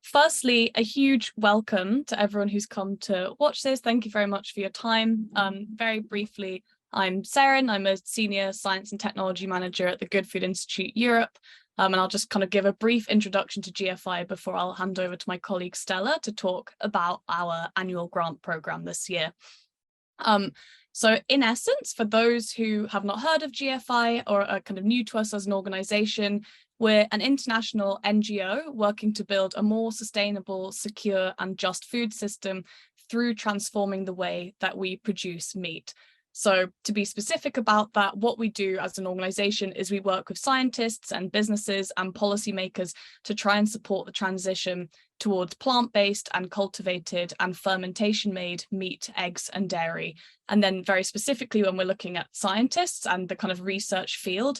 Firstly, a huge welcome to everyone who's come to watch this. Thank you very much for your time. Very briefly, I'm Saren. I'm a Senior Science and Technology Manager at the Good Food Institute Europe. And I'll just kind of give a brief introduction to GFI before I'll hand over to my colleague Stella to talk about our annual grant programme this year. So in essence, for those who have not heard of GFI or are kind of new to us as an organisation, we're an international NGO working to build a more sustainable, secure and just food system through transforming the way that we produce meat. So to be specific about that, what we do as an organisation is we work with scientists and businesses and policymakers to try and support the transition towards plant-based and cultivated and fermentation-made meat, eggs and dairy. And then very specifically, when we're looking at scientists and the kind of research field,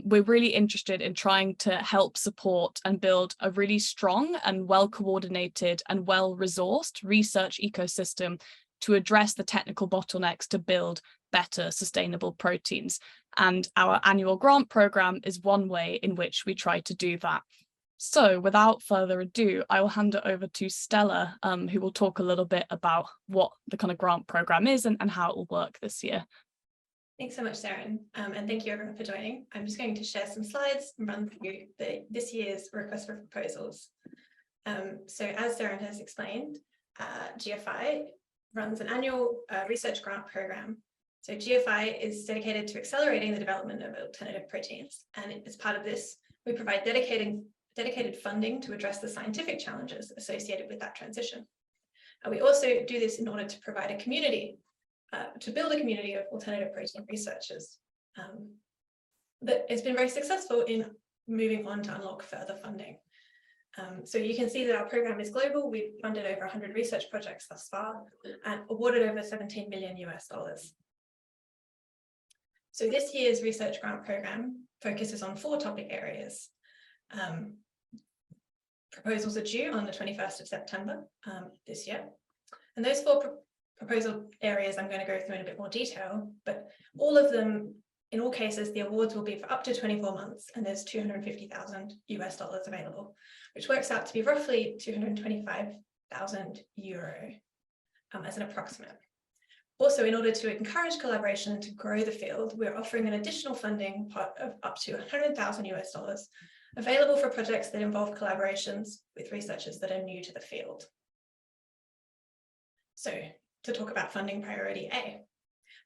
we're really interested in trying to help support and build a really strong and well-coordinated and well-resourced research ecosystem to address the technical bottlenecks to build better sustainable proteins. And our annual grant programme is one way in which we try to do that. So without further ado, I will hand it over to Stella, who will talk a little bit about what the kind of grant programme is and how it will work this year. Thanks so much, Saren, and thank you everyone for joining. I'm just going to share some slides and run through this year's request for proposals. So as Saren has explained, GFI runs an annual research grant program. So GFI is dedicated to accelerating the development of alternative proteins, and as part of this, we provide dedicated funding to address the scientific challenges associated with that transition. And we also do this in order to provide a community, to build a community of alternative protein researchers that has been very successful in moving on to unlock further funding. So you can see that our program is global. We've funded over 100 research projects thus far and awarded over $17 million US. So this year's research grant program focuses on 4 topic areas. Proposals are due on the 21st of September this year. And those 4 proposal areas I'm going to go through in a bit more detail, but all of them, in all cases, the awards will be for up to 24 months and there's $250,000 US available, which works out to be roughly 225,000 euro as an approximate. Also, in order to encourage collaboration and to grow the field, we're offering an additional funding pot of up to $100,000 US available for projects that involve collaborations with researchers that are new to the field. So to talk about funding priority A,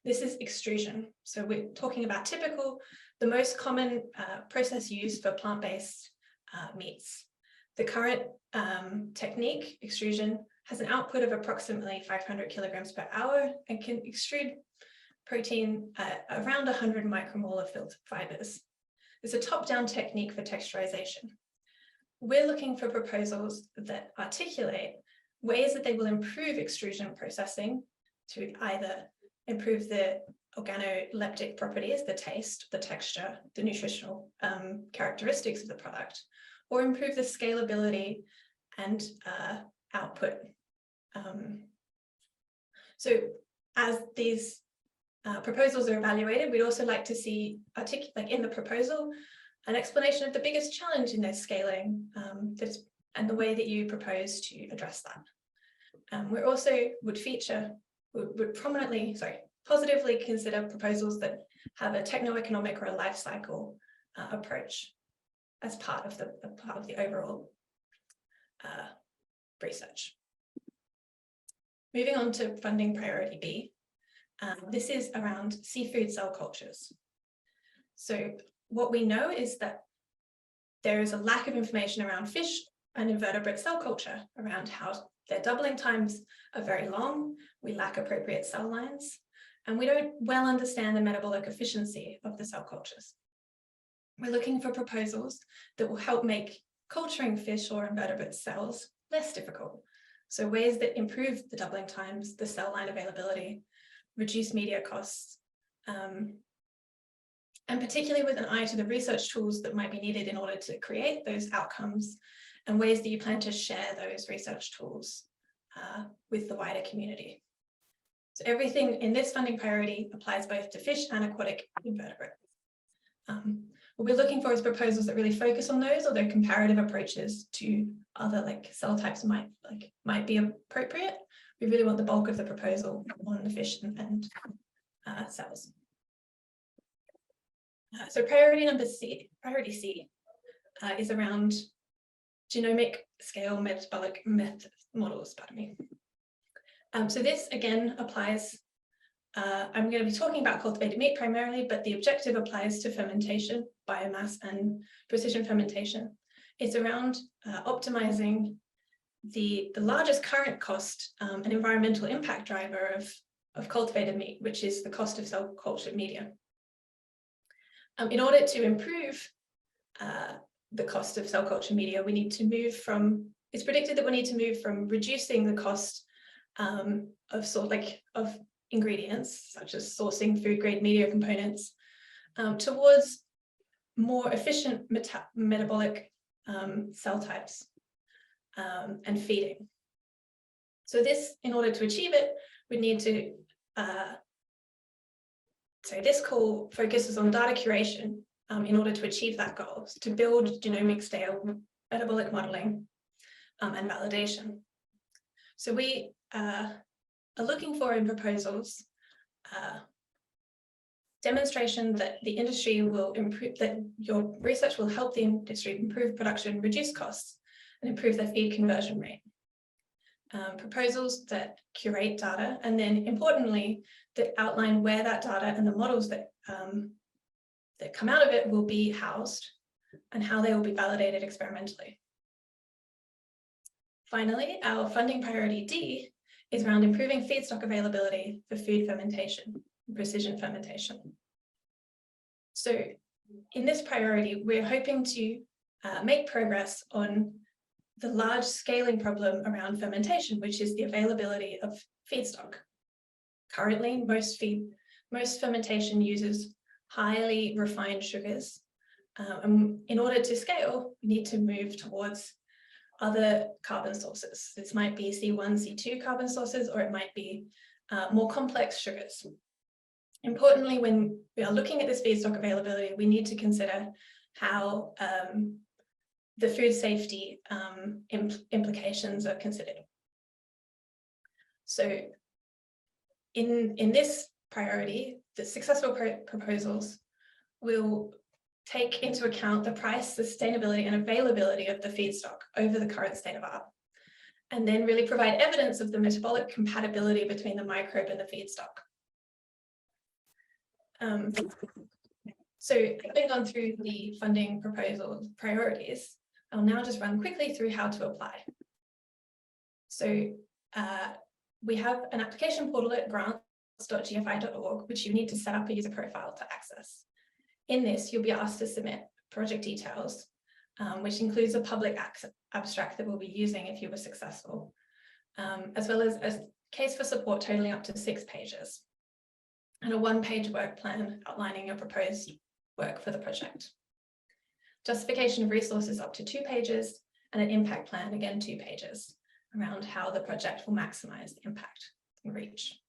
this is extrusion. So we're talking about the most common process used for plant-based meats. The current technique, extrusion, has an output of approximately 500 kilograms per hour and can extrude protein at around 100 micromolar filtered fibers. It's a top-down technique for texturization. We're looking for proposals that articulate ways that they will improve extrusion processing to either improve the organoleptic properties, the taste, the texture, the nutritional characteristics of the product, or improve the scalability and output. So as these proposals are evaluated, we'd also like to see, like in the proposal, an explanation of the biggest challenge in their scaling and the way that you propose to address that. We also would positively consider proposals that have a techno-economic or a life cycle approach as part of the overall research. Moving on to funding priority B, this is around seafood cell cultures. So what we know is that there is a lack of information around fish and invertebrate cell culture, around how their doubling times are very long, we lack appropriate cell lines, and we don't well understand the metabolic efficiency of the cell cultures. We're looking for proposals that will help make culturing fish or invertebrate cells less difficult. So ways that improve the doubling times, the cell line availability, reduce media costs, and particularly with an eye to the research tools that might be needed in order to create those outcomes and ways that you plan to share those research tools with the wider community. So everything in this funding priority applies both to fish and aquatic invertebrates. what we're looking for is proposals that really focus on those, although comparative approaches to other like cell types might be appropriate. We really want the bulk of the proposal on the fish and cells. So priority C is around genomic scale metabolic models, pardon me. So this again applies, I'm going to be talking about cultivated meat primarily, but the objective applies to fermentation, biomass and precision fermentation. It's around optimizing the largest current cost and environmental impact driver of cultivated meat, which is the cost of cell cultured media. In order to improve the cost of cell culture media, we need to move from, it's predicted that we need to move from reducing the cost of ingredients, such as sourcing food grade media components, towards more efficient metabolic cell types and feeding. So this, in order to achieve it, we need to, so this call focuses on data curation in order to achieve that goal, to build genomic scale metabolic modeling and validation. So we are looking for in proposals demonstration that the industry will improve, that your research will help the industry improve production, reduce costs, and improve their feed conversion rate. Proposals that curate data, and then importantly, that outline where that data and the models that that come out of it will be housed and how they will be validated experimentally. Finally, our funding priority D is around improving feedstock availability for food fermentation, precision fermentation. So in this priority, we're hoping to make progress on the large scaling problem around fermentation, which is the availability of feedstock. Currently, most fermentation uses highly refined sugars. And in order to scale, we need to move towards other carbon sources. This might be C1, C2 carbon sources, or it might be more complex sugars. Importantly, when we are looking at this feedstock availability, we need to consider how the food safety implications are considered. So in this priority, the successful proposals will take into account the price, sustainability, and availability of the feedstock over the current state of art, and then really provide evidence of the metabolic compatibility between the microbe and the feedstock. So having gone through the funding proposal priorities, I'll now just run quickly through how to apply. So we have an application portal at grants.gfi.org, which you need to set up a user profile to access. In this, you'll be asked to submit project details, which includes a public abstract that we'll be using if you were successful, as well as a case for support totaling up to 6 pages, and a 1-page work plan outlining your proposed work for the project. Justification of resources up to 2 pages, and an impact plan, again 2 pages, around how the project will maximize the impact and reach.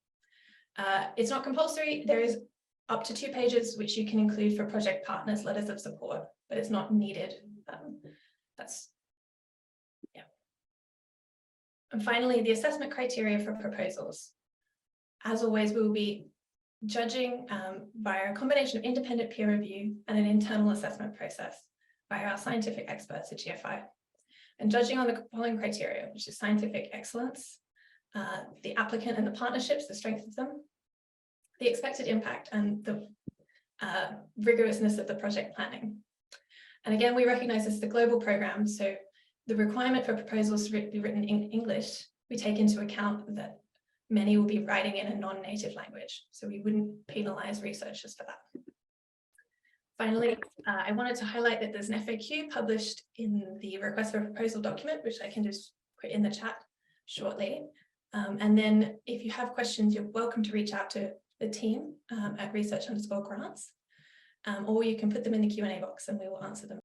It's not compulsory. There is up to 2 pages, which you can include for project partners' letters of support, but it's not needed. Yeah. And finally, the assessment criteria for proposals. As always, we will be judging via a combination of independent peer review and an internal assessment process by our scientific experts at GFI, and judging on the following criteria, which is scientific excellence, the applicant and the partnerships, the strength of them, the expected impact, and the rigorousness of the project planning. And again, we recognize this is a global program, so the requirement for proposals to be written in English, we take into account that many will be writing in a non-native language, so we wouldn't penalize researchers for that. Finally, I wanted to highlight that there's an FAQ published in the request for proposal document, which I can just put in the chat shortly. And then if you have questions, you're welcome to reach out to the team at research_grants, or you can put them in the Q&A box and we will answer them.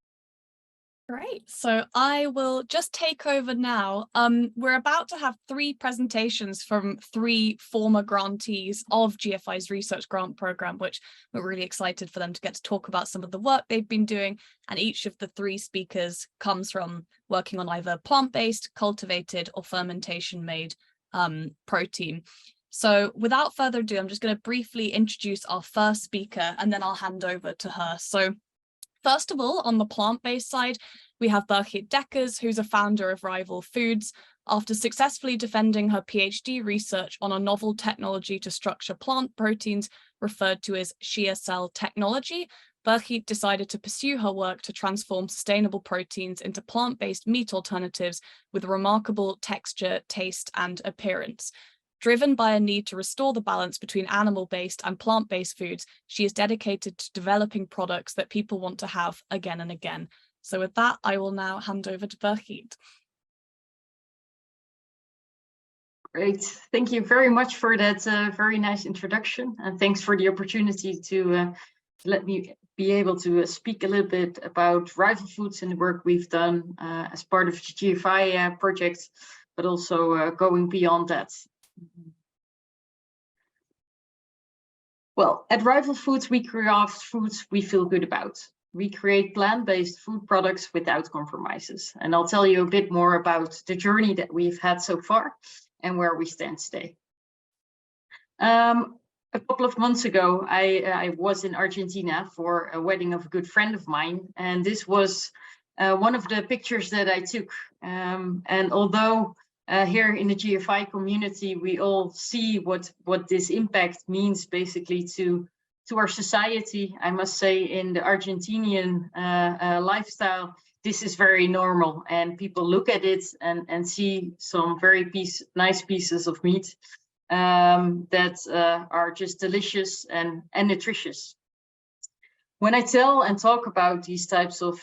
Great. So I will just take over now. We're about to have 3 presentations from 3 former grantees of GFI's Research Grant Programme, which we're really excited for them to get to talk about some of the work they've been doing. And each of the 3 speakers comes from working on either plant-based, cultivated, or fermentation-made protein. So without further ado, I'm just going to briefly introduce our first speaker, and then I'll hand over to her. So first of all, on the plant-based side, we have Brigit Dekkers, who's a founder of Rival Foods. After successfully defending her PhD research on a novel technology to structure plant proteins referred to as shear cell technology, Birgit decided to pursue her work to transform sustainable proteins into plant-based meat alternatives with remarkable texture, taste, and appearance. Driven by a need to restore the balance between animal-based and plant-based foods, she is dedicated to developing products that people want to have again and again. So with that, I will now hand over to Birgit. Great. Thank you very much for that very nice introduction. And thanks for the opportunity to let me be able to speak a little bit about Rival Foods and the work we've done as part of the GFI project, but also going beyond that. Well, at Rival Foods, we craft foods we feel good about. We create plant-based food products without compromises. And I'll tell you a bit more about the journey that we've had so far and where we stand today. A couple of months ago, I was in Argentina for a wedding of a good friend of mine. And this was one of the pictures that I took. And although here in the GFI community, we all see what this impact means basically to our society. I must say in the Argentinian lifestyle, this is very normal, and people look at it and see some very nice pieces of meat that are just delicious and nutritious. When I tell and talk about these types of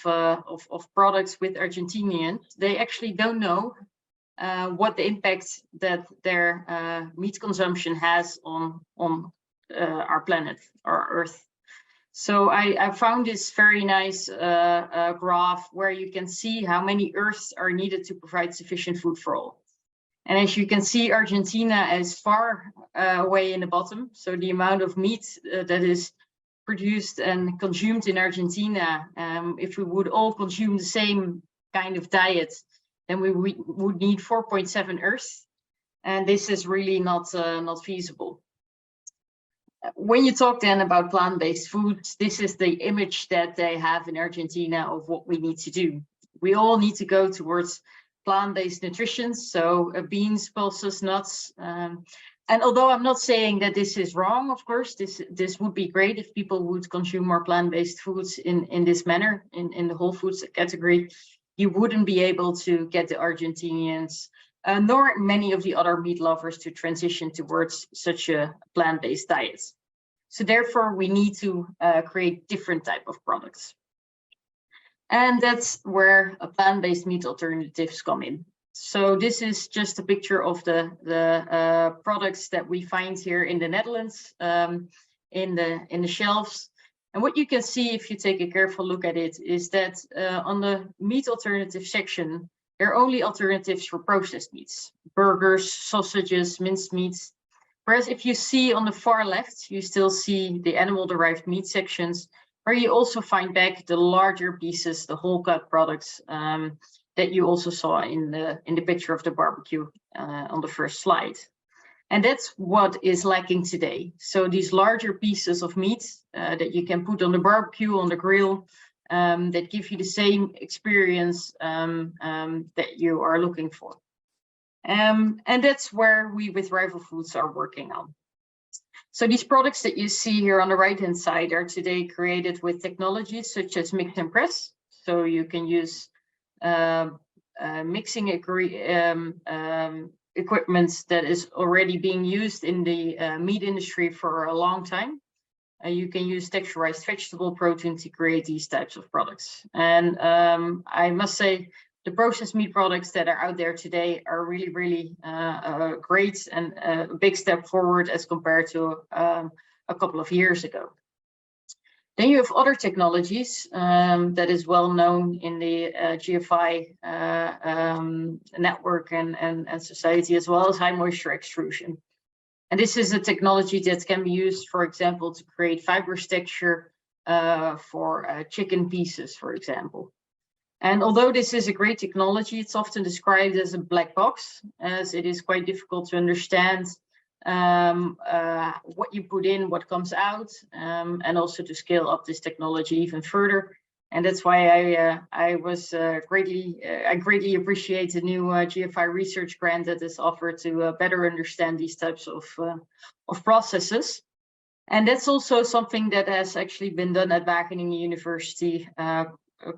products with Argentinians, they actually don't know what the impact that their meat consumption has on our planet, our Earth. So I found this very nice graph where you can see how many Earths are needed to provide sufficient food for all. And as you can see, Argentina is far away in the bottom. So the amount of meat that is produced and consumed in Argentina, if we would all consume the same kind of diet, then we would need 4.7 Earths, and this is really not feasible. When you talk then about plant-based foods, this is the image that they have in Argentina of what we need to do. We all need to go towards plant-based nutrition, so beans, pulses, nuts. And although I'm not saying that this is wrong, of course, this would be great if people would consume more plant-based foods in this manner, in the whole foods category. You wouldn't be able to get the Argentinians, nor many of the other meat lovers, to transition towards such a plant-based diet. So therefore, we need to create different type of products. And that's where plant-based meat alternatives come in. So this is just a picture of the products that we find here in the Netherlands, in the shelves. And what you can see if you take a careful look at it is that on the meat alternative section, there are only alternatives for processed meats, burgers, sausages, minced meats. Whereas if you see on the far left, you still see the animal-derived meat sections, where you also find back the larger pieces, the whole cut products that you also saw in the picture of the barbecue on the first slide. And that's what is lacking today. So these larger pieces of meat that you can put on the barbecue, on the grill, that give you the same experience that you are looking for. And that's where we with Rival Foods are working on. So these products that you see here on the right-hand side are today created with technologies such as mix and press. So you can use mixing equipment that is already being used in the meat industry for a long time. You can use texturized vegetable protein to create these types of products. And I must say, the processed meat products that are out there today are really, really great and a big step forward as compared to a couple of years ago. Then you have other technologies that is well known in the GFI network and society, as well as high moisture extrusion. And this is a technology that can be used, for example, to create fibrous texture for chicken pieces, for example. And although this is a great technology, it's often described as a black box, as it is quite difficult to understand what you put in, what comes out, and also to scale up this technology even further. And that's why I greatly appreciate the new GFI Research Grant that is offered to better understand these types of processes. And that's also something that has actually been done at Wageningen University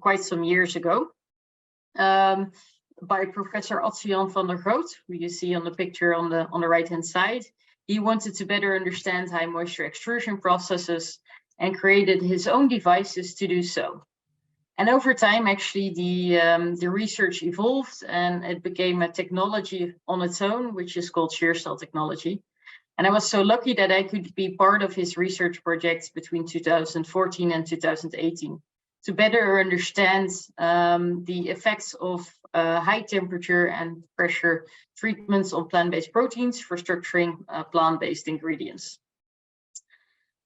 quite some years ago by Professor Adriaan van der Groot, who you see on the picture on the right-hand side. He wanted to better understand high moisture extrusion processes and created his own devices to do so. And over time, actually, the research evolved and it became a technology on its own, which is called shear cell technology. And I was so lucky that I could be part of his research projects between 2014 and 2018 to better understand the effects of high temperature and pressure treatments on plant-based proteins for structuring plant-based ingredients.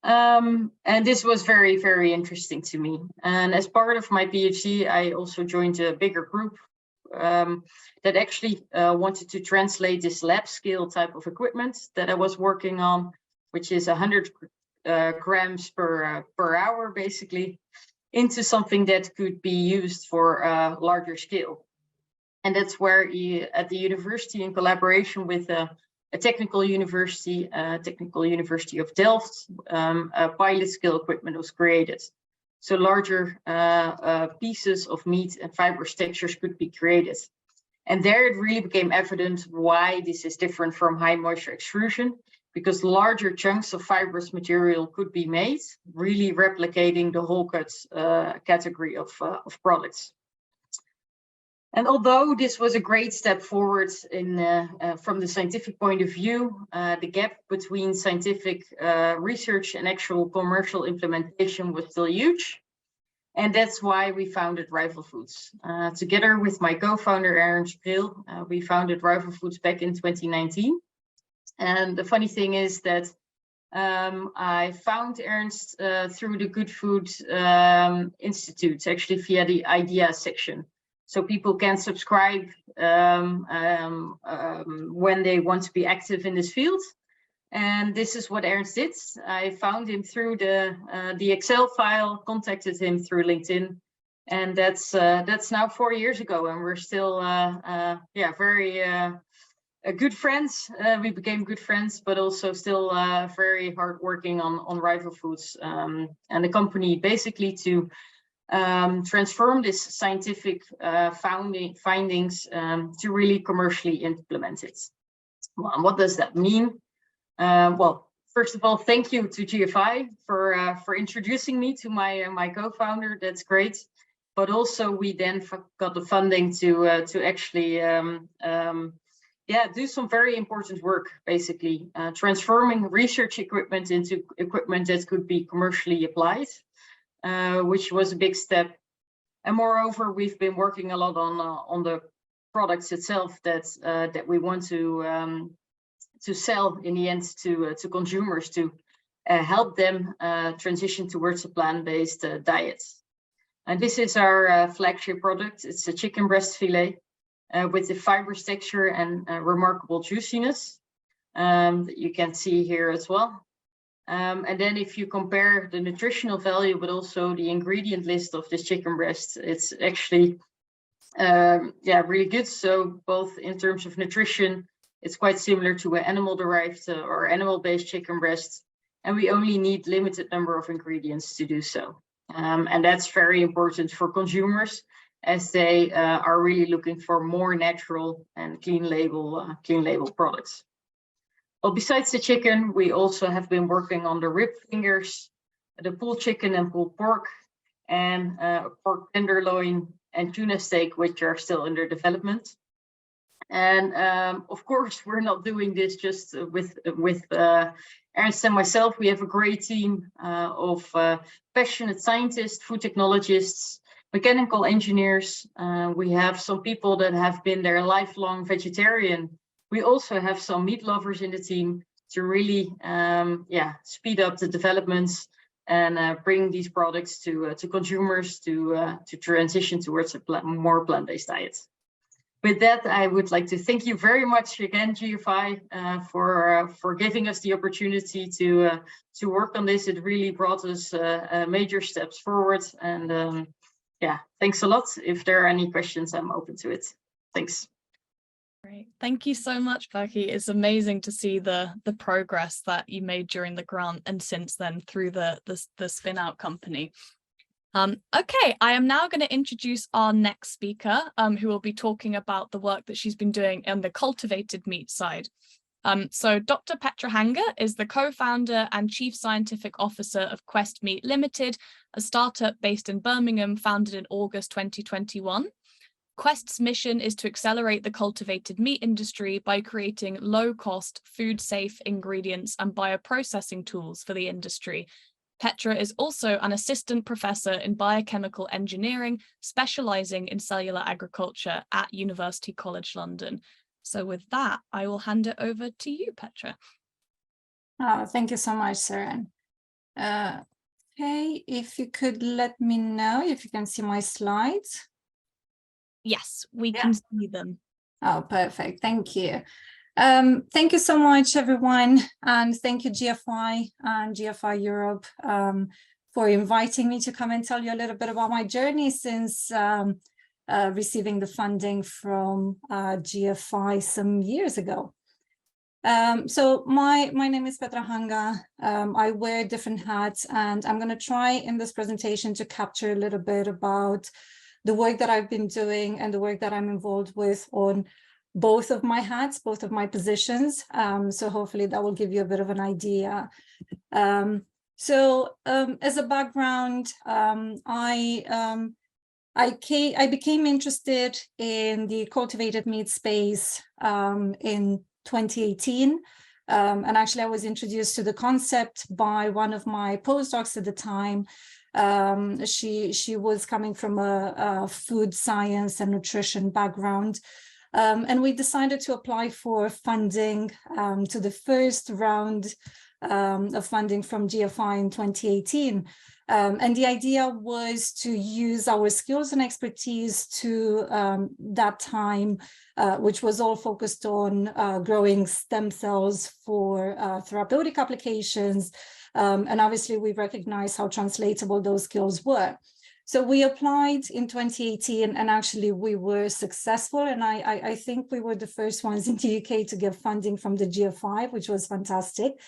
And this was very, very interesting to me. And as part of my PhD, I also joined a bigger group that actually wanted to translate this lab scale type of equipment that I was working on, which is 100 grams per hour, basically, into something that could be used for a larger scale. And that's where at the university, in collaboration with a technical university of Delft, a pilot scale equipment was created. So larger pieces of meat and fibrous textures could be created. And there it really became evident why this is different from high moisture extrusion, because larger chunks of fibrous material could be made, really replicating the whole cut category of products. And although this was a great step forward from the scientific point of view, the gap between scientific research and actual commercial implementation was still huge. And that's why we founded Rival Foods. Together with my co-founder, Ernst Bril, we founded Rival Foods back in 2019. And the funny thing is that I found Ernst through the Good Food Institute, actually via the idea section. So people can subscribe when they want to be active in this field. And this is what Ernst did. I found him through the Excel file, contacted him through LinkedIn. And that's now 4 years ago. And we're still, very good friends. We became good friends, but also still very hard working on Rival Foods and the company, basically to transform this scientific findings to really commercially implement it. Well, and what does that mean? Well, first of all, thank you to GFI for introducing me to my co-founder. That's great. But also we then got the funding to actually do some very important work, basically transforming research equipment into equipment that could be commercially applied. Which was a big step. And moreover, we've been working a lot on the products itself that we want to sell in the end to consumers to help them transition towards a plant-based diet. And this is our flagship product. It's a chicken breast fillet with the fibrous texture and remarkable juiciness that you can see here as well. And then if you compare the nutritional value, but also the ingredient list of this chicken breast, it's actually, really good. So both in terms of nutrition, it's quite similar to an animal-derived or animal-based chicken breast. And we only need limited number of ingredients to do so. And that's very important for consumers as they are really looking for more natural and clean label products. Well, besides the chicken, we also have been working on the rib fingers, the pulled chicken and pulled pork, and pork tenderloin and tuna steak, which are still under development. And of course, we're not doing this just with Ernst and myself, we have a great team of passionate scientists, food technologists, mechanical engineers. We have some people that have been their lifelong vegetarian. We also have some meat lovers in the team to really speed up the developments and bring these products to consumers to transition towards a more plant-based diet. With that, I would like to thank you very much again, GFI, for giving us the opportunity to work on this. It really brought us major steps forward. And thanks a lot. If there are any questions, I'm open to it. Thanks. Great. Thank you so much, Birgit. It's amazing to see the progress that you made during the grant and since then through the spin out company. Okay, I am now going to introduce our next speaker, who will be talking about the work that she's been doing on the cultivated meat side. So Dr. Petra Hanga is the co-founder and chief scientific officer of Quest Meat Limited, a startup based in Birmingham, founded in August 2021. Quest's mission is to accelerate the cultivated meat industry by creating low-cost, food-safe ingredients and bioprocessing tools for the industry. Petra is also an assistant professor in biochemical engineering, specializing in cellular agriculture at University College London. So with that, I will hand it over to you, Petra. Thank you so much, Saren. Okay, if you could let me know if you can see my slides. Yes, we can see them. Oh, perfect. Thank you. Thank you so much, everyone. And thank you, GFI and GFI Europe, for inviting me to come and tell you a little bit about my journey since receiving the funding from GFI some years ago. So my name is Petra Hanga. I wear different hats, and I'm going to try in this presentation to capture a little bit about the work that I've been doing and the work that I'm involved with on both of my hats, both of my positions. So hopefully that will give you a bit of an idea. As a background, I became interested in the cultivated meat space in 2018. And actually, I was introduced to the concept by one of my postdocs at the time. She was coming from a food science and nutrition background. And we decided to apply for funding to the first round of funding from GFI in 2018. And the idea was to use our skills and expertise to that time, which was all focused on growing stem cells for therapeutic applications. And obviously, we recognize how translatable those skills were. So we applied in 2018, and actually we were successful. And I think we were the first ones in the UK to get funding from the GFI, which was fantastic.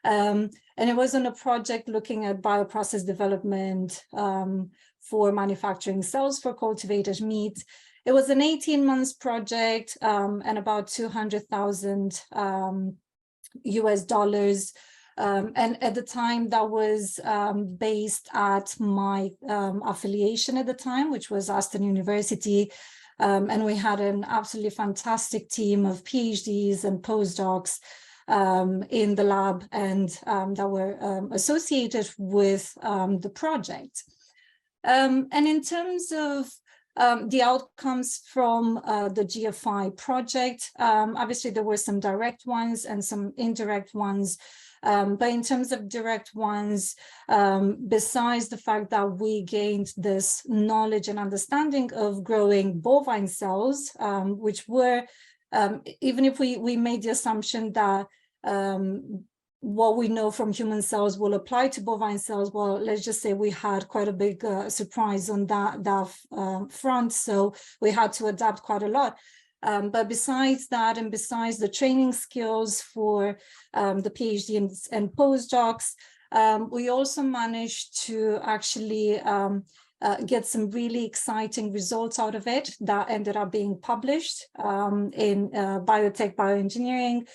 And it was on a project looking at bioprocess development for manufacturing cells for cultivated meat. It was an 18-month project and about $200,000 US. And at the time, that was based at my affiliation at the time, which was Aston University. And we had an absolutely fantastic team of PhDs and postdocs in the lab and that were associated with the project. And in terms of the outcomes from the GFI project, obviously there were some direct ones and some indirect ones. But in terms of direct ones, besides the fact that we gained this knowledge and understanding of growing bovine cells, which were, even if we made the assumption that what we know from human cells will apply to bovine cells, well, let's just say we had quite a big surprise on that front. So we had to adapt quite a lot. But besides that, and besides the training skills for the PhD and postdocs, we also managed to actually get some really exciting results out of it that ended up being published in biotech bioengineering.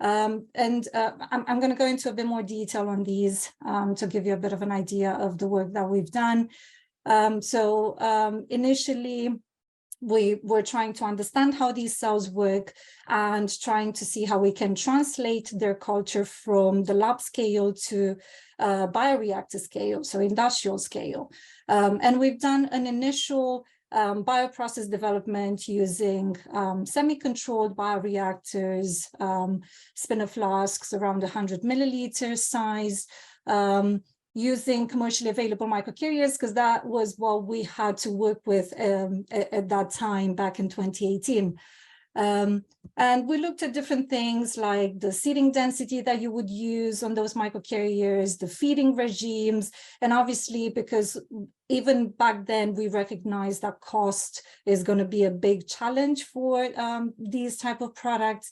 I'm going to go into a bit more detail on these to give you a bit of an idea of the work that we've done. Initially, we were trying to understand how these cells work and trying to see how we can translate their culture from the lab scale to bioreactor scale, so industrial scale. And we've done an initial bioprocess development using semi-controlled bioreactors, spinner flasks around 100 milliliter size, using commercially available microcarriers, because that was what we had to work with at that time back in 2018. And we looked at different things like the seeding density that you would use on those microcarriers, the feeding regimes, and obviously because even back then we recognized that cost is going to be a big challenge for these type of products.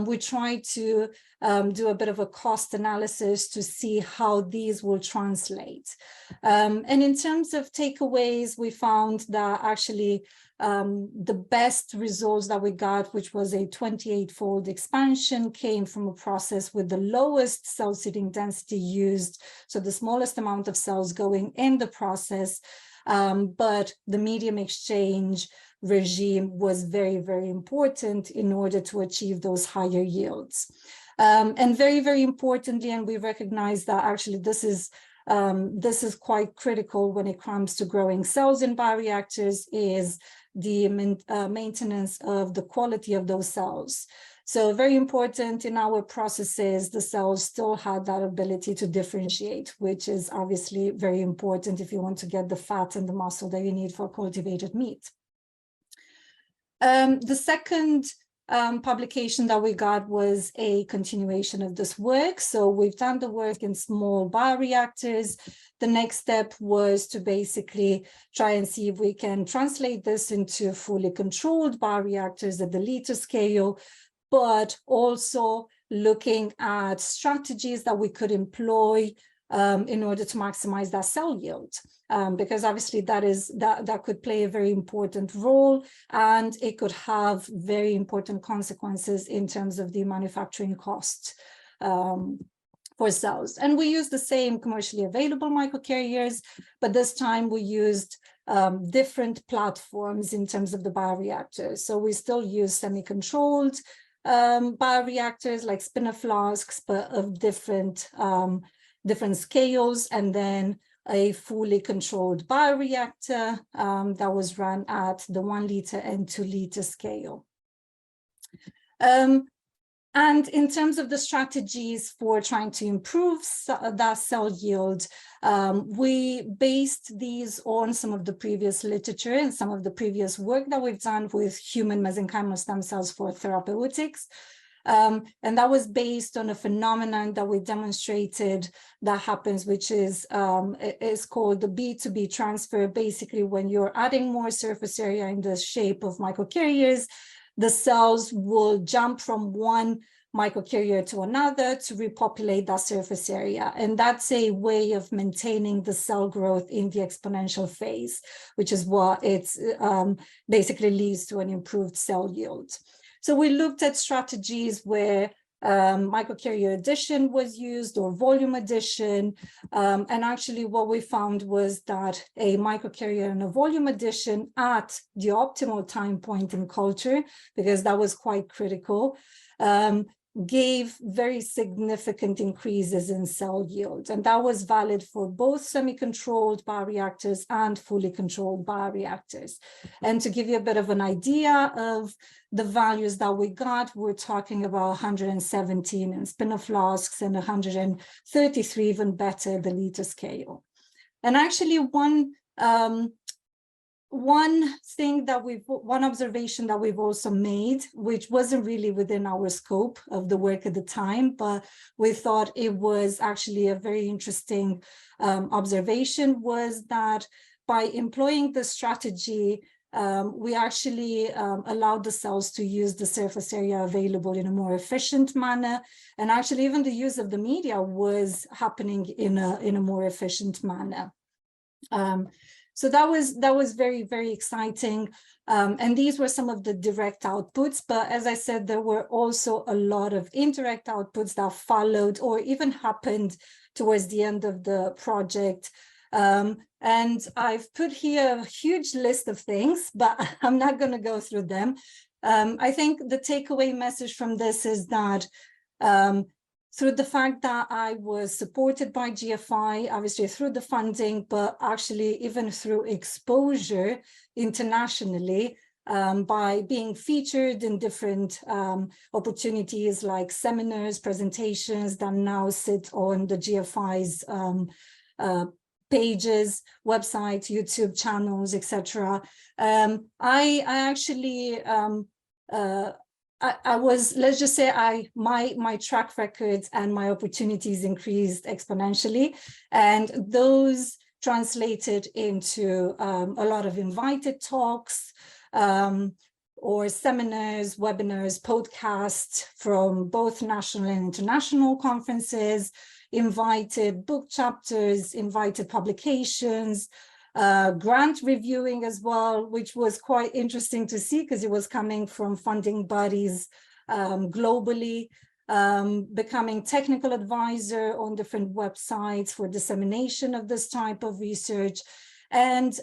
We tried to do a bit of a cost analysis to see how these will translate. And in terms of takeaways, we found that actually the best results that we got, which was a 28-fold expansion, came from a process with the lowest cell seeding density used, so the smallest amount of cells going in the process, but the medium exchange regime was very, very important in order to achieve those higher yields. And very, very importantly, and we recognize that actually this is quite critical when it comes to growing cells in bioreactors, is the maintenance of the quality of those cells. So very important in our processes, the cells still had that ability to differentiate, which is obviously very important if you want to get the fat and the muscle that you need for cultivated meat. The second publication that we got was a continuation of this work. So we've done the work in small bioreactors. The next step was to basically try and see if we can translate this into fully controlled bioreactors at the liter scale, but also looking at strategies that we could employ in order to maximize that cell yield, because obviously that could play a very important role, and it could have very important consequences in terms of the manufacturing cost for cells. And we used the same commercially available microcarriers, but this time we used different platforms in terms of the bioreactors. So we still use semi-controlled bioreactors like spinner flasks, but of different scales, and then a fully controlled bioreactor that was run at the 1 liter and 2 liter scale. And in terms of the strategies for trying to improve that cell yield, we based these on some of the previous literature and some of the previous work that we've done with human mesenchymal stem cells for therapeutics. And that was based on a phenomenon that we demonstrated that happens, which is called the B2B transfer. Basically, when you're adding more surface area in the shape of microcarriers, the cells will jump from one microcarrier to another to repopulate that surface area. And that's a way of maintaining the cell growth in the exponential phase, which is what it's basically leads to an improved cell yield. So we looked at strategies where microcarrier addition was used, or volume addition. And actually what we found was that a microcarrier and a volume addition at the optimal time point in culture, because that was quite critical, gave very significant increases in cell yield. And that was valid for both semi-controlled bioreactors and fully controlled bioreactors. And to give you a bit of an idea of the values that we got, we're talking about 117 in spinner flasks and 133, even better, the liter scale. And actually one observation that we've also made, which wasn't really within our scope of the work at the time, but we thought it was actually a very interesting observation, was that by employing the strategy, we actually allowed the cells to use the surface area available in a more efficient manner. And actually even the use of the media was happening in a more efficient manner. So that was very, very exciting. And these were some of the direct outputs. But as I said, there were also a lot of indirect outputs that followed or even happened towards the end of the project. And I've put here a huge list of things, but I'm not going to go through them. I think the takeaway message from this is that through the fact that I was supported by GFI, obviously through the funding, but actually even through exposure internationally, by being featured in different opportunities like seminars, presentations that now sit on the GFI's pages, websites, YouTube channels, etc. I actually I was, let's just say, my track records and my opportunities increased exponentially, and those translated into a lot of invited talks, or seminars, webinars, podcasts from both national and international conferences, invited book chapters, invited publications, grant reviewing as well, which was quite interesting to see because it was coming from funding bodies globally, becoming technical advisor on different websites for dissemination of this type of research. And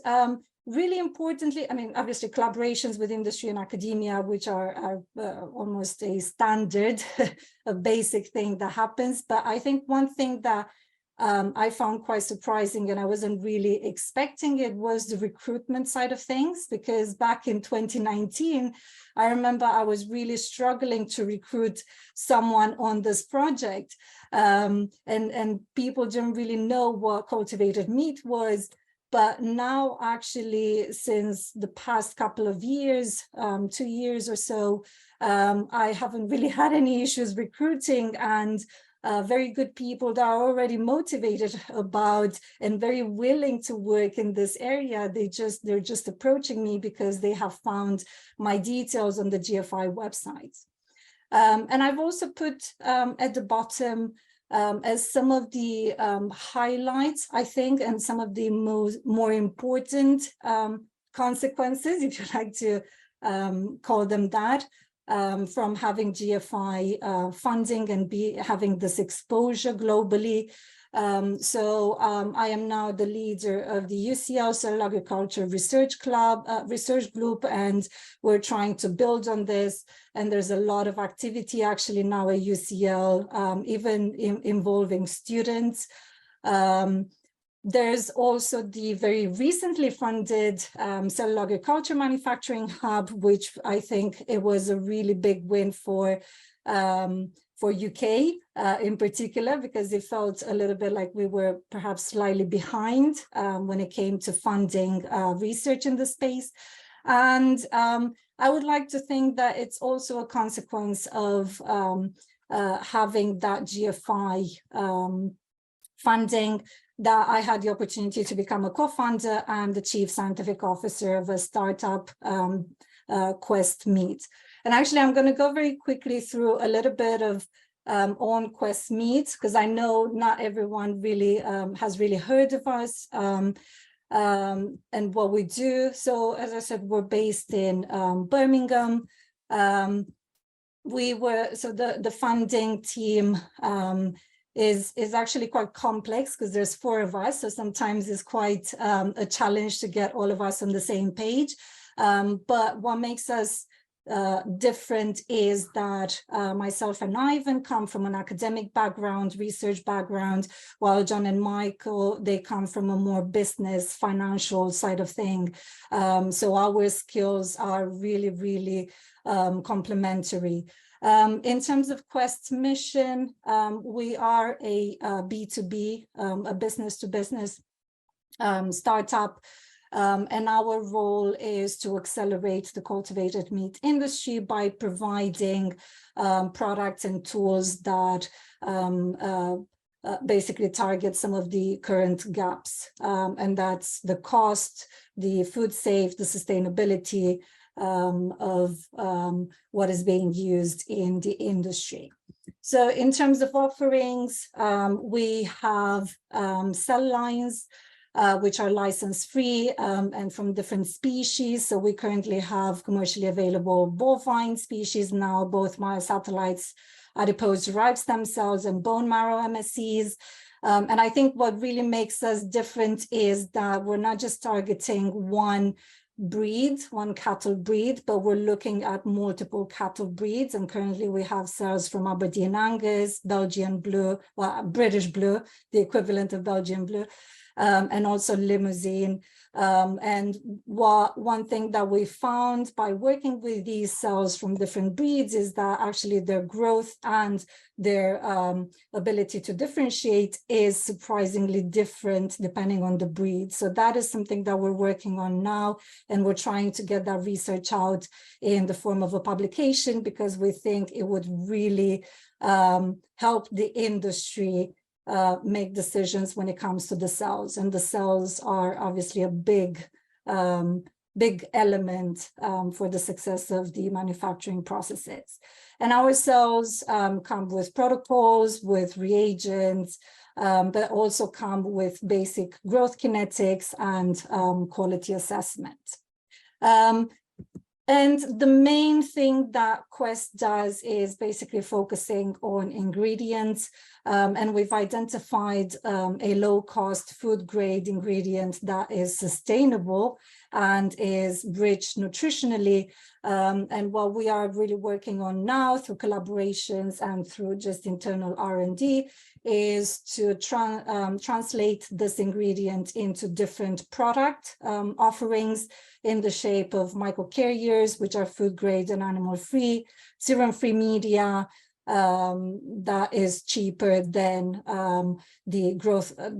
really importantly, I mean, obviously collaborations with industry and academia, which are almost a standard, a basic thing that happens. But I think one thing that I found quite surprising, and I wasn't really expecting it, was the recruitment side of things, because back in 2019, I remember I was really struggling to recruit someone on this project, and people didn't really know what cultivated meat was. But now, actually, since the past couple of years, 2 years or so, I haven't really had any issues recruiting, and very good people that are already motivated about and very willing to work in this area. They're just approaching me because they have found my details on the GFI website. And I've also put at the bottom as some of the highlights, I think, and some of the more important consequences, if you like to call them that, from having GFI funding and having this exposure globally. I am now the leader of the UCL Cell Agriculture Research Group, and we're trying to build on this. And there's a lot of activity actually now at UCL, even involving students. There's also the very recently funded Cell Agriculture Manufacturing Hub, which I think it was a really big win for UK in particular, because it felt a little bit like we were perhaps slightly behind when it came to funding research in the space. And I would like to think that it's also a consequence of having that GFI funding, that I had the opportunity to become a co-founder and the chief scientific officer of a startup, Quest Meat. And actually, I'm going to go very quickly through a little bit of on Quest Meat, because I know not everyone really has really heard of us and what we do. So as I said, we're based in Birmingham. The funding team is actually quite complex because there's 4 of us. So sometimes it's quite a challenge to get all of us on the same page. But what makes us different is that myself and Ivan come from an academic background, research background, while John and Michael, they come from a more business, financial side of thing. So our skills are really, really complementary. In terms of Quest's mission, we are a B2B, a business-to-business startup. And our role is to accelerate the cultivated meat industry by providing products and tools that basically target some of the current gaps. And that's the cost, the food safe, the sustainability of what is being used in the industry. So in terms of offerings, we have cell lines, which are license-free and from different species. So we currently have commercially available bovine species now, both myosatellites, adipose-derived stem cells, and bone marrow MSCs. And I think what really makes us different is that we're not just targeting one breed, one cattle breed, but we're looking at multiple cattle breeds. And currently we have cells from Aberdeen Angus, Belgian Blue, well, British Blue, the equivalent of Belgian Blue, and also Limousin. And one thing that we found by working with these cells from different breeds is that actually their growth and their ability to differentiate is surprisingly different depending on the breed. So that is something that we're working on now, and we're trying to get that research out in the form of a publication, because we think it would really help the industry make decisions when it comes to the cells. And the cells are obviously a big element for the success of the manufacturing processes. And our cells come with protocols, with reagents, but also come with basic growth kinetics and quality assessment. And the main thing that Quest does is basically focusing on ingredients. And we've identified a low-cost food-grade ingredient that is sustainable and is rich nutritionally. And what we are really working on now through collaborations and through just internal R&D is to translate this ingredient into different product offerings in the shape of microcarriers, which are food-grade and animal-free, serum-free media, that is cheaper than the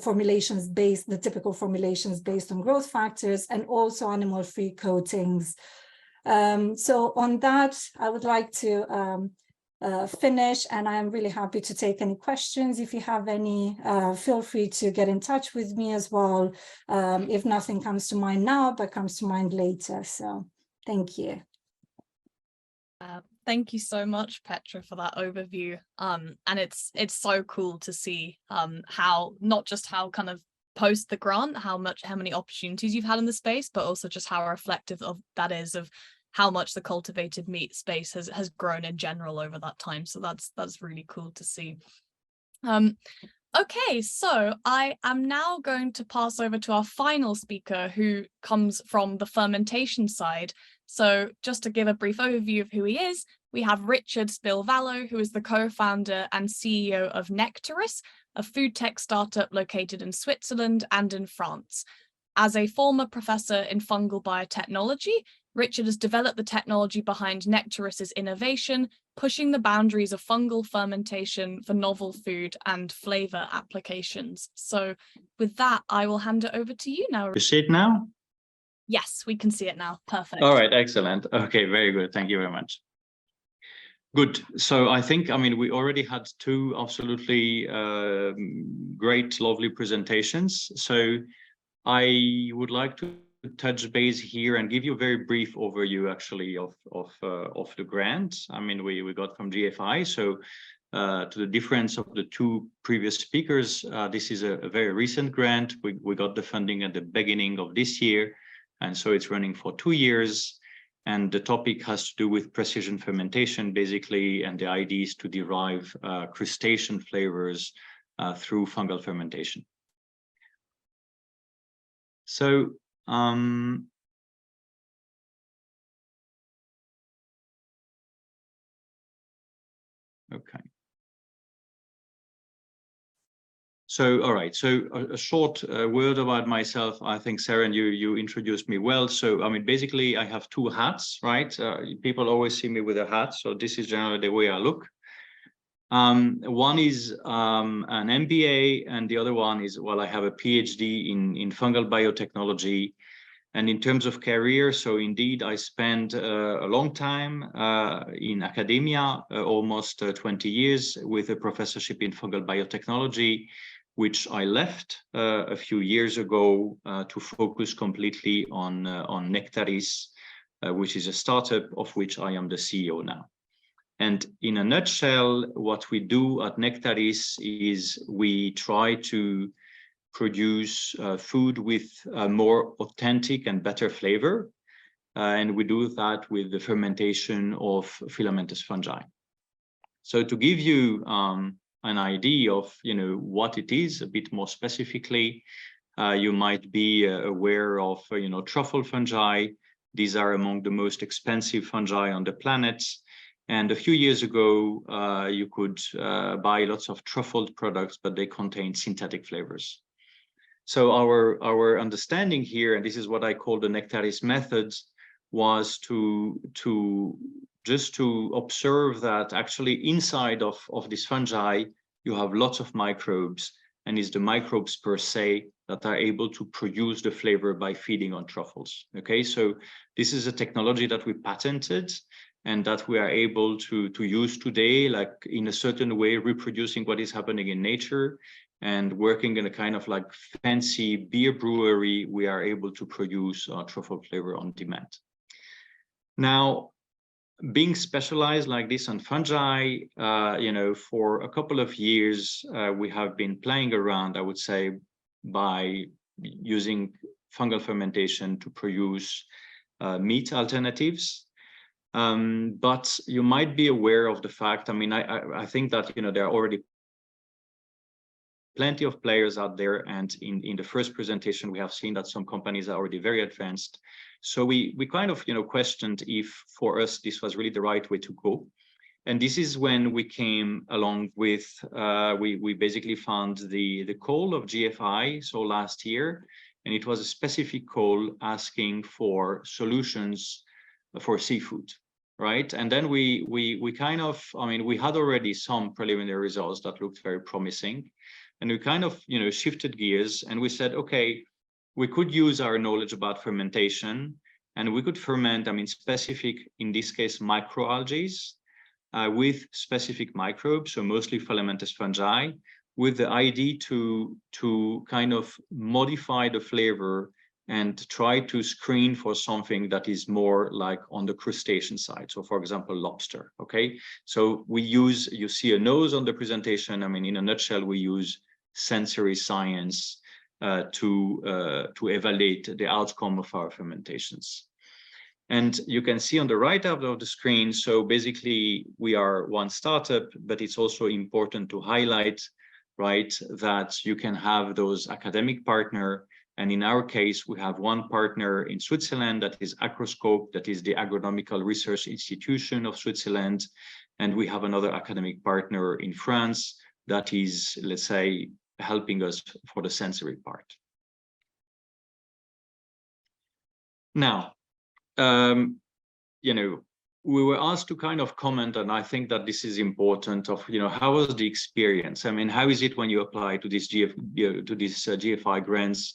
formulations based, the typical formulations based on growth factors, and also animal-free coatings. So on that, I would like to finish, and I am really happy to take any questions. If you have any, feel free to get in touch with me as well, if nothing comes to mind now, but comes to mind later. So thank you. Thank you so much, Petra, for that overview. And it's so cool to see how, not just how kind of post the grant, how many opportunities you've had in the space, but also just how reflective of that is of how much the cultivated meat space has grown in general over that time. So that's really cool to see. Okay, so I am now going to pass over to our final speaker, who comes from the fermentation side. So just to give a brief overview of who he is, we have Richard Splivallo, who is the co-founder and CEO of Nectaris, a food tech startup located in Switzerland and in France. As a former professor in fungal biotechnology, Richard has developed the technology behind Nectaris's innovation, pushing the boundaries of fungal fermentation for novel food and flavor applications. So with that, I will hand it over to you now. You see it now? Yes, we can see it now. Perfect. All right, excellent. Okay, very good. Thank you very much. Good. So I think, we already had two absolutely great, lovely presentations. So I would like to touch base here and give you a very brief overview actually of the grant. We got from GFI. So to the difference of the two previous speakers, this is a very recent grant. We got the funding at the beginning of this year, and so it's running for 2 years. And the topic has to do with precision fermentation, basically, and the idea is to derive crustacean flavors through fungal fermentation. So, okay. So, all right. So a short word about myself. I think, Sarah, you introduced me well. So, basically, I have two hats, right? People always see me with a hat. So this is generally the way I look. One is an MBA, and the other one is, well, I have a PhD in fungal biotechnology. And in terms of career, so indeed, I spent a long time in academia, almost 20 years, with a professorship in fungal biotechnology, which I left a few years ago to focus completely on Nectaris, which is a startup of which I am the CEO now. And in a nutshell, what we do at Nectaris is we try to produce food with a more authentic and better flavor. And we do that with the fermentation of filamentous fungi. So to give you an idea of, what it is a bit more specifically. You might be aware of, truffle fungi. These are among the most expensive fungi on the planet. And a few years ago, you could buy lots of truffled products, but they contain synthetic flavors. So our understanding here, and this is what I call the Nectaris method, was to observe that actually inside of this fungi, you have lots of microbes, and it's the microbes per se that are able to produce the flavor by feeding on truffles. Okay, so this is a technology that we patented and that we are able to use today, like in a certain way, reproducing what is happening in nature and working in a kind of like fancy beer brewery. We are able to produce truffle flavor on demand. Now, being specialized like this on fungi, for a couple of years, we have been playing around, I would say, by using fungal fermentation to produce meat alternatives. But you might be aware of the fact, I think that, there are already plenty of players out there. And in the first presentation, we have seen that some companies are already very advanced. So we kind of, questioned if for us, this was really the right way to go. And this is when we came along with, we basically found the call of GFI, so last year, and it was a specific call asking for solutions for seafood, right? And then we kind of, we had already some preliminary results that looked very promising. And we kind of, shifted gears and we said, okay, we could use our knowledge about fermentation and we could ferment, specific, in this case, microalgae with specific microbes, so mostly filamentous fungi, with the idea to kind of modify the flavor and try to screen for something that is more like on the crustacean side. So for example, lobster, okay? So we use, you see a nose on the presentation. In a nutshell, we use sensory science to evaluate the outcome of our fermentations. And you can see on the right half of the screen, so basically we are one startup, but it's also important to highlight, right, that you can have those academic partners. And in our case, we have one partner in Switzerland, that is Agroscope, that is the Agronomical Research Institution of Switzerland. And we have another academic partner in France that is, let's say, helping us for the sensory part. Now, we were asked to kind of comment, and I think that this is important, of, how was the experience? How is it when you apply to this GFI grants?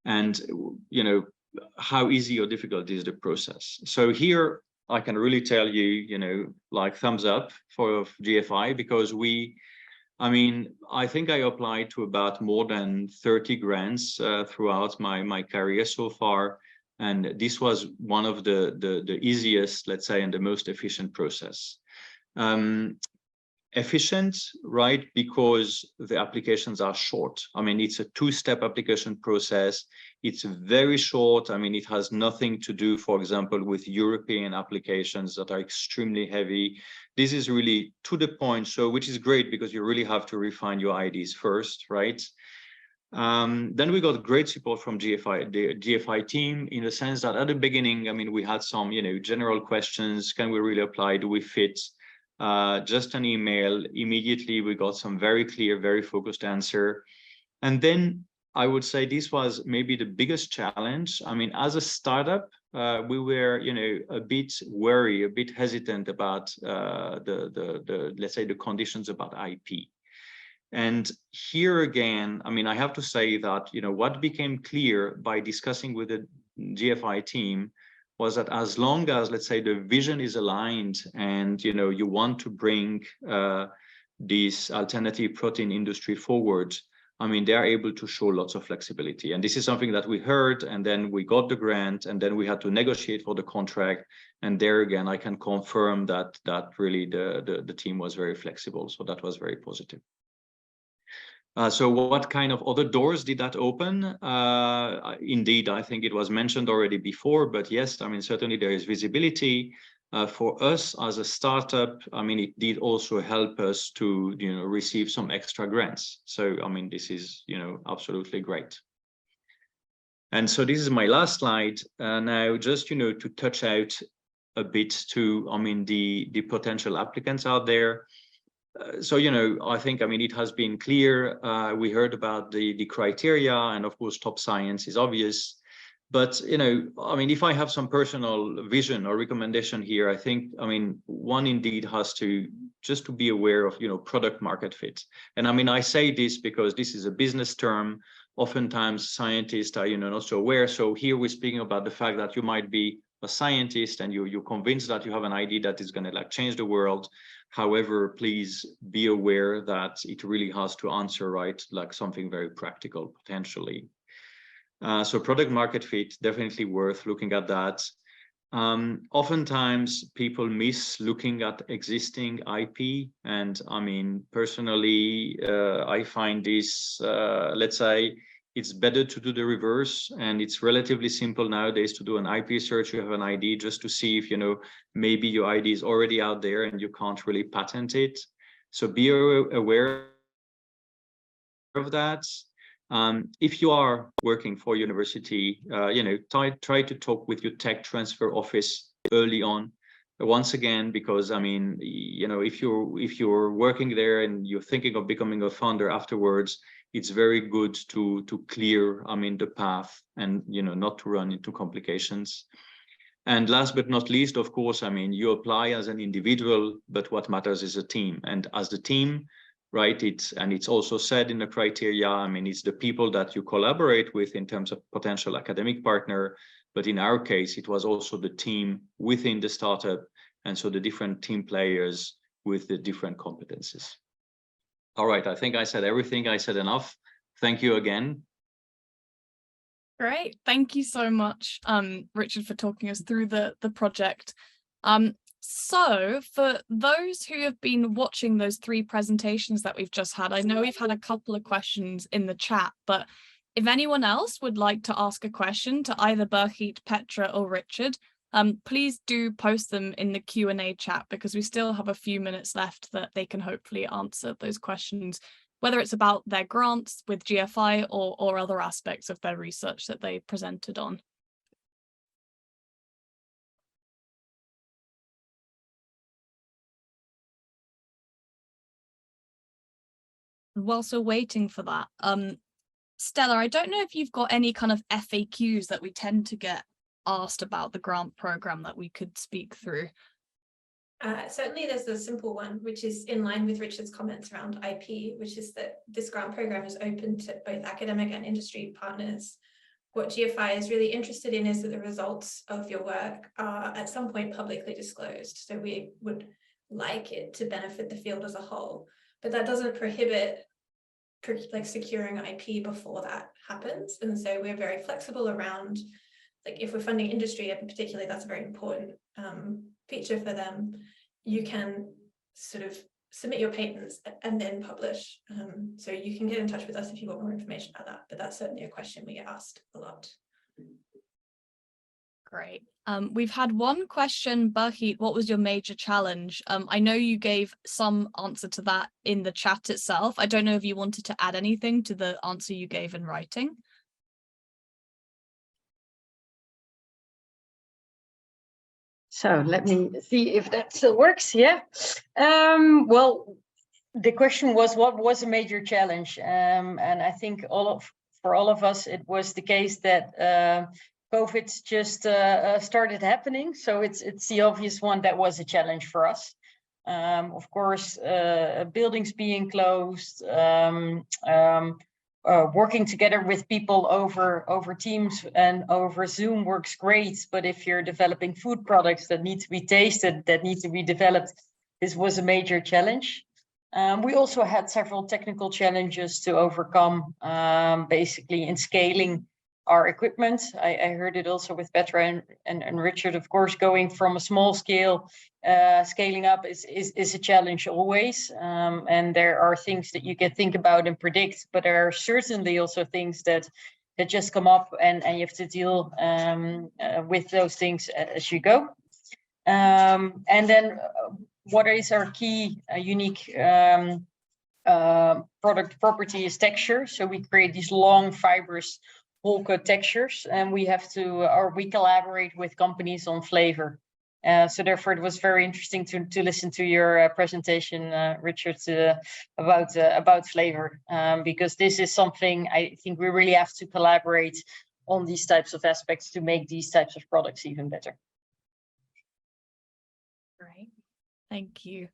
And, how easy or difficult is the process? So here I can really tell you, like thumbs up for GFI, because I think I applied to about more than 30 grants throughout my career so far. And this was one of the easiest, let's say, and the most efficient process. Efficient, right? Because the applications are short. It's a two-step application process. It's very short. It has nothing to do, for example, with European applications that are extremely heavy. This is really to the point, so which is great because you really have to refine your IDs first, right? Then we got great support from GFI, the GFI team, in the sense that at the beginning, we had some, general questions. Can we really apply? Do we fit? Just an email. Immediately, we got some very clear, very focused answer. And then I would say this was maybe the biggest challenge. As a startup, we were, a bit worried, a bit hesitant about let's say, the conditions about IP. And here again, I have to say that, what became clear by discussing with the GFI team was that as long as, let's say, the vision is aligned and, you want to bring this alternative protein industry forward, they are able to show lots of flexibility. And this is something that we heard, and then we got the grant, and then we had to negotiate for the contract. And there again, I can confirm that really the team was very flexible. So that was very positive. So what kind of other doors did that open? Indeed, I think it was mentioned already before, but yes, certainly there is visibility. For us as a startup, I mean, it did also help us to, receive some extra grants. So, I mean, this is, absolutely great. And so this is my last slide. Now, just, to touch out a bit to, I mean, the potential applicants out there. So, I think, I mean, it has been clear. We heard about the criteria, and of course, top science is obvious. But, I mean, if I have some personal vision or recommendation here, I think, I mean, one indeed has to just to be aware of, product market fit. And I mean, I say this because this is a business term. Oftentimes scientists are, not so aware. So here we're speaking about the fact that you might be a scientist and you're convinced that you have an idea that is going to like change the world. However, please be aware that it really has to answer, right, like something very practical potentially. So product market fit, definitely worth looking at that. Oftentimes people miss looking at existing IP. And I mean, personally, I find this, let's say, it's better to do the reverse. And it's relatively simple nowadays to do an IP search. You have an ID just to see if, maybe your ID is already out there and you can't really patent it. So be aware of that. If you are working for university, try to talk with your tech transfer office early on. Once again, because I mean, if you're working there and you're thinking of becoming a founder afterwards, it's very good to clear, I mean, the path and not to run into complications. And last but not least, of course, I mean, you apply as an individual, but what matters is a team. And as the team, right, it's also said in the criteria, I mean, it's the people that you collaborate with in terms of potential academic partner, but in our case, it was also the team within the startup, and so the different team players with the different competencies. All right, I think I said everything. I said enough. Thank you again. Great, thank you so much, Richard, for talking us through the project. So for those who have been watching those 3 presentations that we've just had, I know we've had a couple of questions in the chat, but if anyone else would like to ask a question to either Birgit, Petra or Richard, please do post them in the Q&A chat, because we still have a few minutes left that they can hopefully answer those questions, whether it's about their grants with GFI or other aspects of their research that they presented on. Whilst we're waiting for that, Stella, I don't know if you've got any kind of FAQs that we tend to get asked about the grant program that we could speak through. Certainly there's a simple one, which is in line with Richard's comments around IP, which is that this grant program is open to both academic and industry partners. What GFI is really interested in is that the results of your work are at some point publicly disclosed. So we would like it to benefit the field as a whole, but that doesn't prohibit like securing IP before that happens. And so we're very flexible around, like, if we're funding industry, and particularly that's a very important feature for them, you can sort of submit your patents and then publish. So you can get in touch with us if you want more information about that, but that's certainly a question we get asked a lot. Great. We've had one question, Birgit, what was your major challenge? I know you gave some answer to that in the chat itself. I don't know if you wanted to add anything to the answer you gave in writing. So let me see if that still works. Yeah. Well, the question was, what was a major challenge? And I think for all of us, it was the case that COVID just started happening. So it's the obvious one that was a challenge for us. Of course, buildings being closed, working together with people over Teams and over Zoom works great. But if you're developing food products that need to be tasted, that need to be developed, this was a major challenge. We also had several technical challenges to overcome, basically in scaling our equipment. I heard it also with Petra and Richard, of course, going from a small scale, scaling up is a challenge always. And there are things that you can think about and predict, but there are certainly also things that just come up and you have to deal with those things as you go. And then what is our key unique product property is texture. So we create these long fibrous whole cut textures, and we have to, or we collaborate with companies on flavor. So therefore, it was very interesting to listen to your presentation, Richard, about flavor, because this is something I think we really have to collaborate on these types of aspects to make these types of products even better. Great, thank you.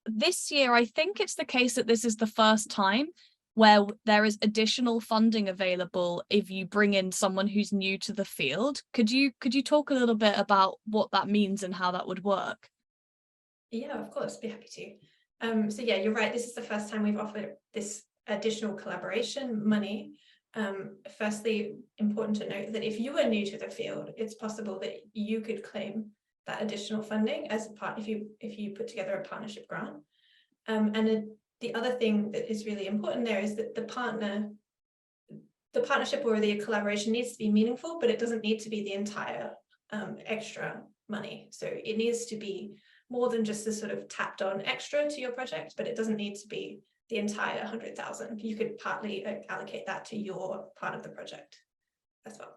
This year, I think it's the case that this is the first time where there is additional funding available if you bring in someone who's new to the field. Could you talk a little bit about what that means and how that would work? Yeah, of course, be happy to. So yeah, you're right. This is the first time we've offered this additional collaboration money. Firstly, important to note that if you are new to the field, it's possible that you could claim that additional funding as a part if you put together a partnership grant. The other thing that is really important there is that the partnership or the collaboration needs to be meaningful, but it doesn't need to be the entire extra money. So it needs to be more than just the sort of tapped on extra to your project, but it doesn't need to be the entire 100,000. You could partly allocate that to your part of the project as well.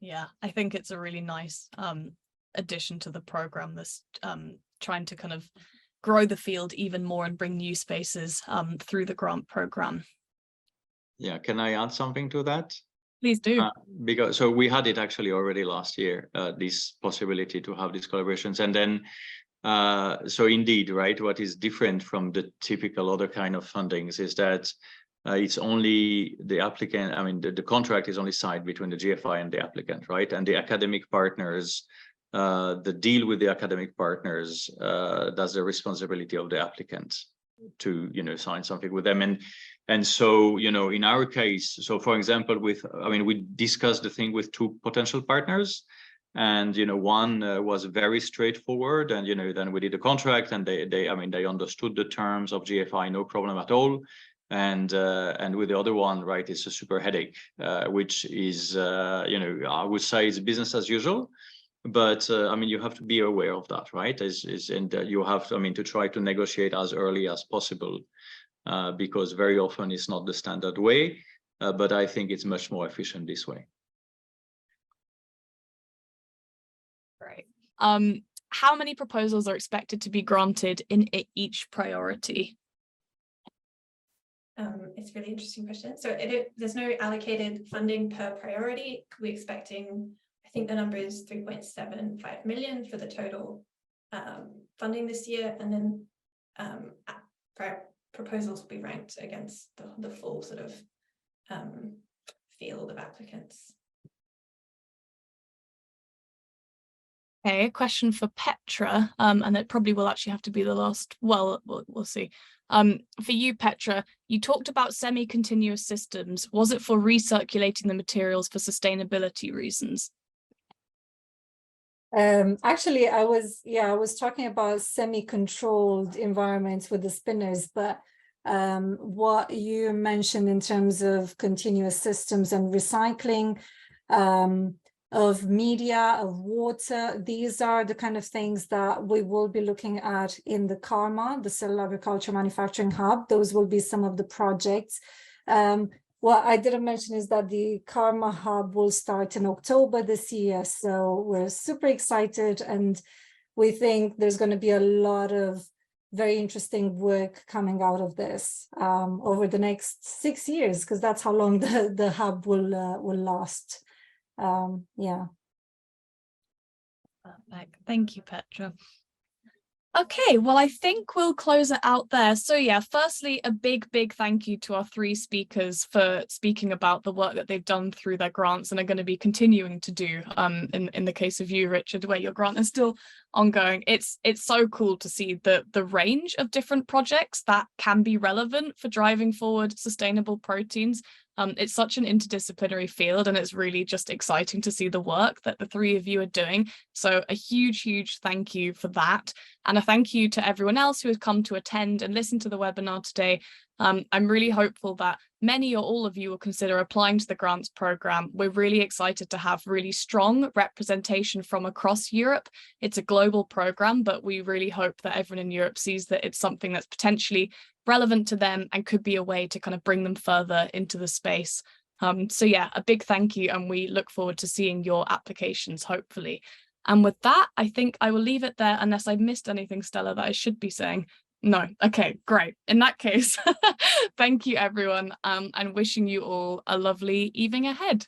Yeah, I think it's a really nice addition to the program, this trying to kind of grow the field even more and bring new spaces through the grant program. Yeah, can I add something to that? Please do. Because so we had it actually already last year, this possibility to have these collaborations, and then so indeed, right, what is different from the typical other kind of fundings is that it's only the applicant, I mean, the contract is only signed between the GFI and the applicant, right? And the academic partners, the deal with the academic partners, that's the responsibility of the applicant to, sign something with them. And so, in our case, so for example, we discussed the thing with two potential partners, and, one was very straightforward, and, then we did a contract, and they understood the terms of GFI, no problem at all. And with the other one, right, it's a super headache, which is, I would say it's business as usual. But you have to be aware of that, right? And you have to, to try to negotiate as early as possible, because very often it's not the standard way. But I think it's much more efficient this way. Right. How many proposals are expected to be granted in each priority? It's a really interesting question. So there's no allocated funding per priority. We're expecting, I think the number is 3.75 million for the total funding this year, and then proposals will be ranked against the full sort of field of applicants. Okay, a question for Petra, and it probably will actually have to be the last. Well, we'll see. For you, Petra, you talked about semi-continuous systems. Was it for recirculating the materials for sustainability reasons? Actually, I was talking about semi-controlled environments with the spinners, but what you mentioned in terms of continuous systems and recycling of media, of water, these are the kind of things that we will be looking at in the CARMA, the Cellular Agriculture Manufacturing Hub. Those will be some of the projects. What I didn't mention is that the CARMA Hub will start in October this year. So we're super excited, and we think there's going to be a lot of very interesting work coming out of this over the next 6 years, because that's how long the hub will last. Yeah. Perfect. Thank you, Petra. Okay, well, I think we'll close it out there. So yeah, firstly, a big thank you to our three speakers for speaking about the work that they've done through their grants and are going to be continuing to do. In the case of you, Richard, where your grant is still ongoing. It's so cool to see the range of different projects that can be relevant for driving forward sustainable proteins. It's such an interdisciplinary field, and it's really just exciting to see the work that the three of you are doing. So a huge thank you for that. And a thank you to everyone else who has come to attend and listen to the webinar today. I'm really hopeful that many or all of you will consider applying to the grants program. We're really excited to have really strong representation from across Europe. It's a global program, but we really hope that everyone in Europe sees that it's something that's potentially relevant to them and could be a way to kind of bring them further into the space. So yeah, a big thank you, and we look forward to seeing your applications, hopefully. And with that, I think I will leave it there unless I missed anything, Stella, that I should be saying. No. Okay, great. In that case, thank you, everyone, and wishing you all a lovely evening ahead.